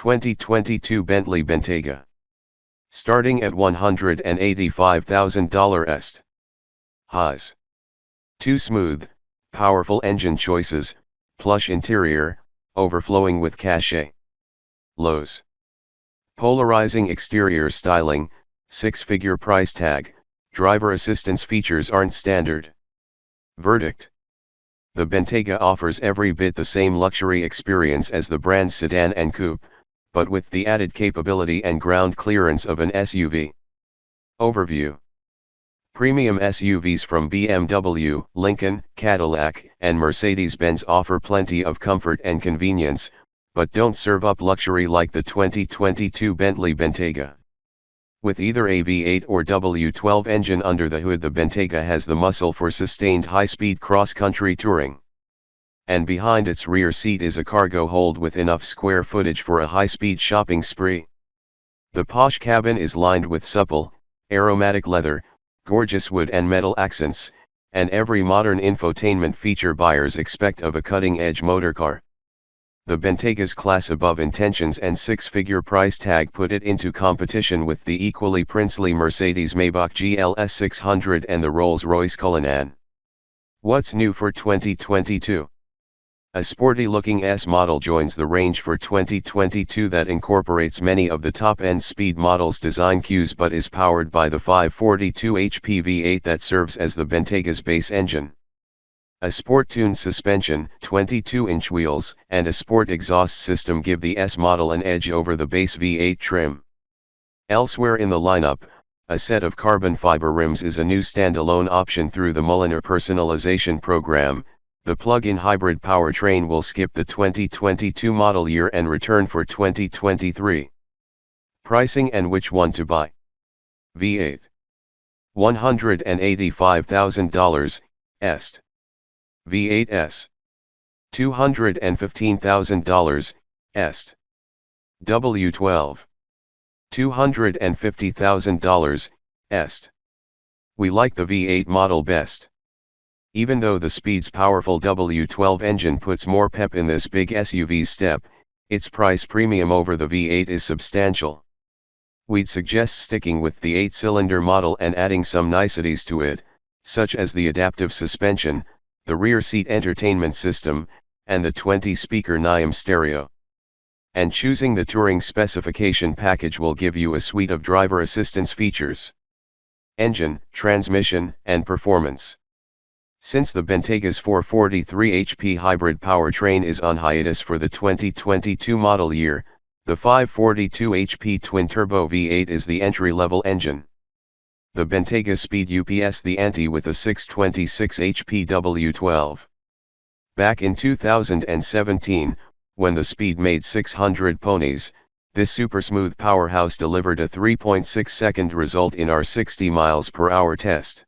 2022 Bentley Bentayga. Starting at $185,000 est. Highs. 2 smooth, powerful engine choices, plush interior, overflowing with cachet. Lows. Polarizing exterior styling, 6-figure price tag, driver assistance features aren't standard. Verdict. The Bentayga offers every bit the same luxury experience as the brand's sedan and coupe, but with the added capability and ground clearance of an SUV. Overview. Premium SUVs from BMW, Lincoln, Cadillac, and Mercedes-Benz offer plenty of comfort and convenience, but don't serve up luxury like the 2022 Bentley Bentayga. With either a V8 or W12 engine under the hood, the Bentayga has the muscle for sustained high-speed cross-country touring. And behind its rear seat is a cargo hold with enough square footage for a high-speed shopping spree. The posh cabin is lined with supple, aromatic leather, gorgeous wood and metal accents, and every modern infotainment feature buyers expect of a cutting-edge motorcar. The Bentayga's class above intentions and 6-figure price tag put it into competition with the equally princely Mercedes-Maybach GLS 600 and the Rolls-Royce Cullinan. What's new for 2022? A sporty-looking S model joins the range for 2022 that incorporates many of the top-end speed models' design cues but is powered by the 542 HP V8 that serves as the Bentayga's base engine. A sport-tuned suspension, 22-inch wheels, and a sport exhaust system give the S model an edge over the base V8 trim. Elsewhere in the lineup, a set of carbon fiber rims is a new standalone option through the mulliner personalization program. The plug-in hybrid powertrain will skip the 2022 model year and return for 2023. Pricing and which one to buy. V8. $185,000, est. V8s. $215,000, est. W12. $250,000, est. We like the V8 model best. Even though the Speed's powerful W12 engine puts more pep in this big SUV's step, its price premium over the V8 is substantial. We'd suggest sticking with the 8-cylinder model and adding some niceties to it, such as the adaptive suspension, the rear seat entertainment system, and the 20-speaker NIM stereo. And choosing the touring specification package will give you a suite of driver assistance features. Engine, transmission, and performance. Since the Bentayga's 443 HP hybrid powertrain is on hiatus for the 2022 model year, the 542 HP twin-turbo V8 is the entry-level engine. The Bentayga Speed UPS the ante with a 626 HP W12. Back in 2017, when the Speed made 600 ponies, this super-smooth powerhouse delivered a 3.6-second result in our 60 mph test.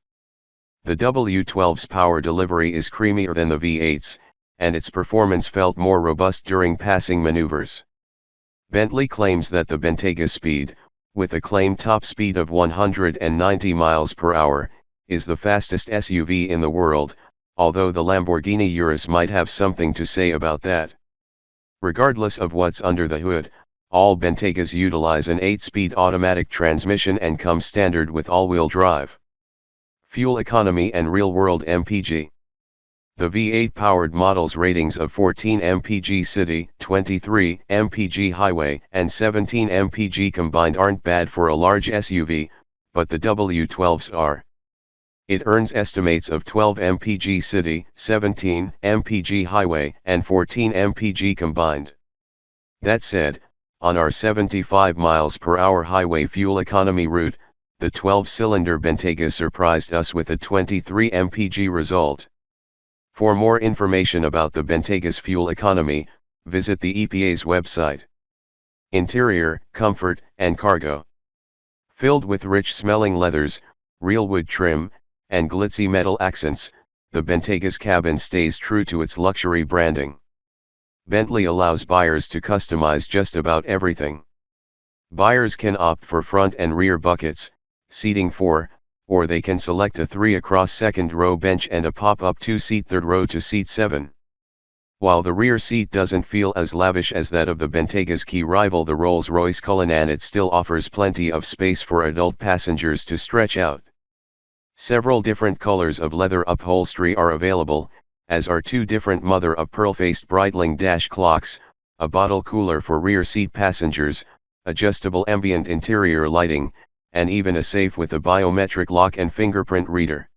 The W12's power delivery is creamier than the V8's, and its performance felt more robust during passing maneuvers. Bentley claims that the Bentayga Speed, with a claimed top speed of 190 mph, is the fastest SUV in the world, although the Lamborghini Urus might have something to say about that. Regardless of what's under the hood, all Bentaygas utilize an 8-speed automatic transmission and come standard with all-wheel drive. Fuel economy and real-world MPG. The V8-powered model's ratings of 14 mpg city, 23 mpg highway, and 17 mpg combined aren't bad for a large SUV, but the W12's are. It earns estimates of 12 mpg city, 17 mpg highway, and 14 mpg combined. That said, on our 75 mph highway fuel economy route, the 12-cylinder Bentayga surprised us with a 23 mpg result. For more information about the Bentayga's fuel economy, visit the EPA's website. Interior, comfort, and cargo. Filled with rich-smelling leathers, real wood trim, and glitzy metal accents, the Bentayga's cabin stays true to its luxury branding. Bentley allows buyers to customize just about everything. Buyers can opt for front and rear buckets, seating 4, or they can select a 3 across second row bench and a pop-up 2-seat third row to seat 7. While the rear seat doesn't feel as lavish as that of the Bentayga's key rival the Rolls-Royce Cullinan, it still offers plenty of space for adult passengers to stretch out. Several different colors of leather upholstery are available, as are two different mother-of-pearl-faced Breitling dash clocks, a bottle cooler for rear seat passengers, adjustable ambient interior lighting, and even a safe with a biometric lock and fingerprint reader.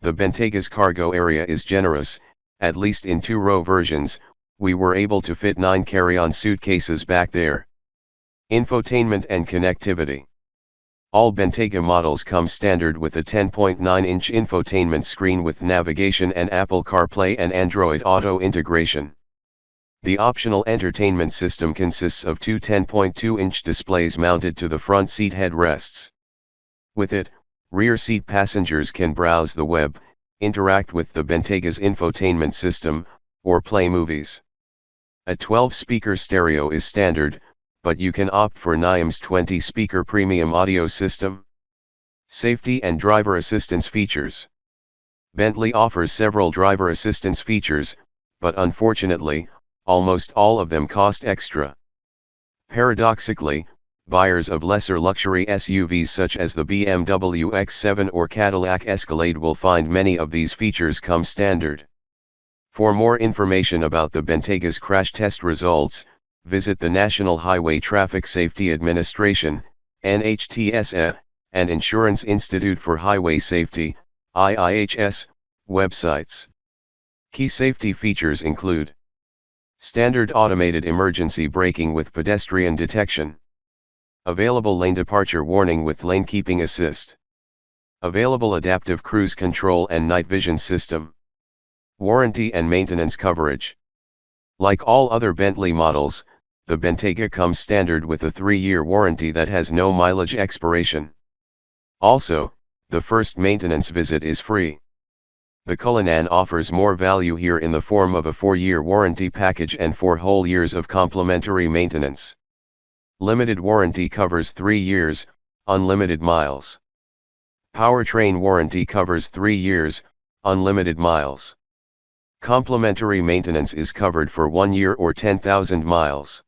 The Bentayga's cargo area is generous. At least in two-row versions, we were able to fit 9 carry-on suitcases back there. Infotainment and connectivity. All Bentayga models come standard with a 10.9-inch infotainment screen with navigation and Apple CarPlay and Android Auto integration. The optional entertainment system consists of two 10.2-inch displays mounted to the front seat headrests. With it, rear seat passengers can browse the web, interact with the Bentayga's infotainment system, or play movies. A 12-speaker stereo is standard, but you can opt for NIM's 20-speaker premium audio system. Safety and driver assistance features. Bentley offers several driver assistance features, but unfortunately, almost all of them cost extra. Paradoxically, buyers of lesser luxury SUVs such as the BMW X7 or Cadillac Escalade will find many of these features come standard. For more information about the Bentayga's crash test results, visit the National Highway Traffic Safety Administration, NHTSA, and Insurance Institute for Highway Safety, IIHS, websites. Key safety features include standard automated emergency braking with pedestrian detection. Available lane departure warning with lane keeping assist. Available adaptive cruise control and night vision system. Warranty and maintenance coverage. Like all other Bentley models, the Bentayga comes standard with a 3-year warranty that has no mileage expiration. Also, the first maintenance visit is free. The Cullinan offers more value here in the form of a 4-year warranty package and 4 whole years of complimentary maintenance. Limited warranty covers 3 years, unlimited miles. Powertrain warranty covers 3 years, unlimited miles. Complimentary maintenance is covered for 1 year or 10,000 miles.